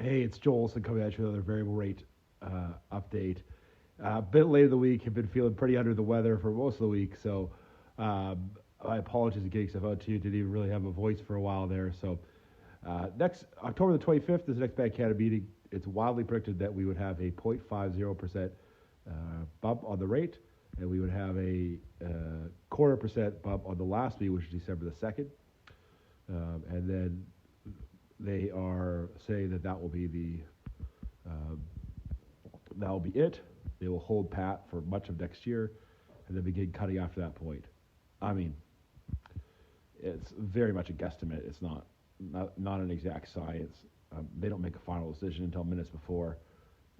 Hey, it's Joel Olson coming at you with another variable rate update. A bit late in the week, have been feeling pretty under the weather for most of the week, so I apologize for getting stuff out to you. Didn't even really have a voice for a while there. So next October the 25th is the next Bank Canada meeting. It's wildly predicted that we would have a 0.50% bump on the rate, and we would have a quarter percent bump on the last meeting, which is December the 2nd, and then they are saying that um, that will be it. They will hold pat for much of next year, and then begin cutting after that point. I mean, it's very much a guesstimate. It's not an exact science. They don't make a final decision until minutes before.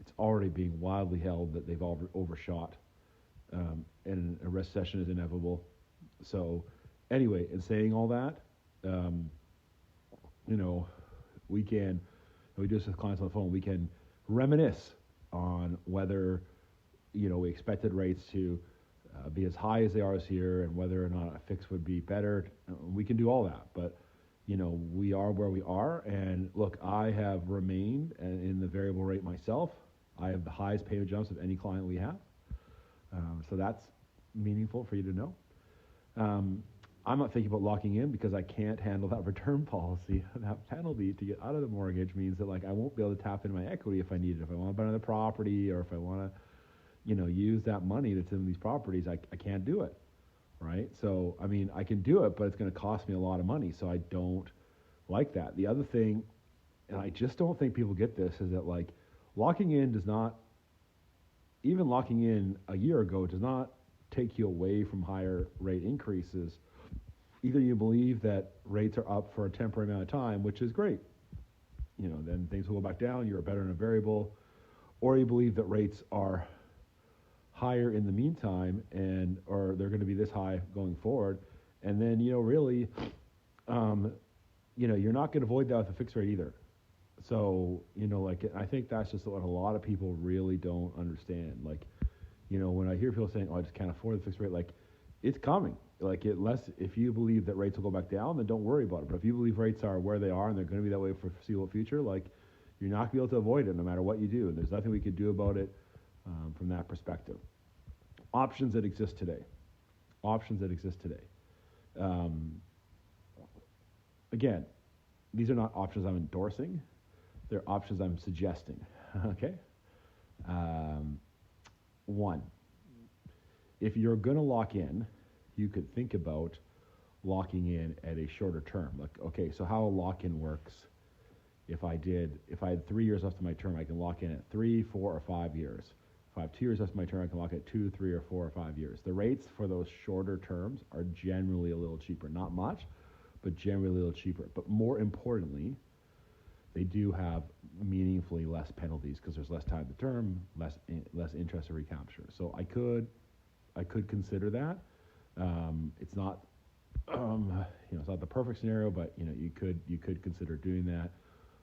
It's already being widely held that they've overshot, and a recession is inevitable. So, anyway, in saying all that, um, you know, we can, and we do this with clients on the phone, we can reminisce on whether, we expected rates to be as high as they are this year and whether or not a fix would be better. We can do all that, but, we are where we are. And look, I have remained in the variable rate myself. I have the highest payment jumps of any client we have. So that's meaningful for you to know. Um, I'm not thinking about locking in because I can't handle that return policy. That penalty to get out of the mortgage means that I won't be able to tap into my equity if I need it. If I want to buy another property or if I want to, use that money to some of these properties, I can't do it, right? So I mean, I can do it, but it's going to cost me a lot of money. So I don't like that. The other thing, and I just don't think people get this, is that locking in does not, even locking in a year ago does not take you away from higher rate increases. Either you believe that rates are up for a temporary amount of time, which is great, then things will go back down, you're better in a variable, or you believe that rates are higher in the meantime or they're going to be this high going forward, and then really, um, you're not going to avoid that with a fixed rate either. So I think that's just what a lot of people really don't understand. When I hear people saying, "Oh, I just can't afford the fixed rate," it's coming. If you believe that rates will go back down, then don't worry about it. But if you believe rates are where they are and they're going to be that way for the foreseeable future, you're not going to be able to avoid it no matter what you do. And there's nothing we could do about it from that perspective. Options that exist today. Options that exist today. Um, Again, these are not options I'm endorsing. They're options I'm suggesting. Okay. Um, One, if you're going to lock in, you could think about locking in at a shorter term. Okay, so how a lock-in works, if I had 3 years left of my term, I can lock in at 3, 4, or 5 years. If I have 2 years left of my term, I can lock at 2, 3, or 4, or 5 years. The rates for those shorter terms are generally a little cheaper. Not much, but generally a little cheaper. But more importantly, they do have meaningfully less penalties because there's less time to term, less interest to recapture. So I could consider that. It's not it's not the perfect scenario, but you could consider doing that,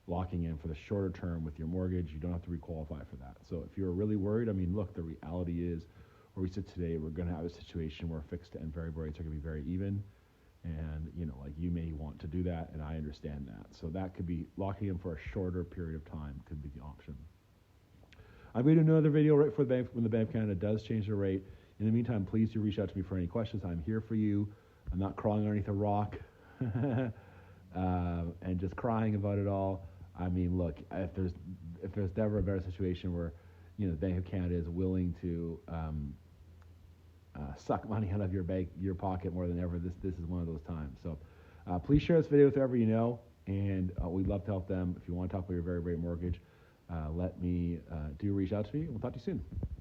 locking in for the shorter term with your mortgage. You don't have to requalify for that. So if you're really worried, I mean, look, the reality is where we sit today, we're going to have a situation where fixed and variable rates are going to be very even. And you may want to do that, and I understand that. So that could be locking in for a shorter period of time could be the option. I'm going to do another video right for the bank when the Bank of Canada does change the rate. In the meantime, please do reach out to me for any questions. I'm here for you. I'm not crawling underneath a rock and just crying about it all. I mean, look, if there's ever a better situation where the Bank of Canada is willing to suck money out of your pocket more than ever, this is one of those times. So please share this video with whoever you know, and we'd love to help them. If you want to talk about your very, very mortgage, let me do reach out to me. We'll talk to you soon.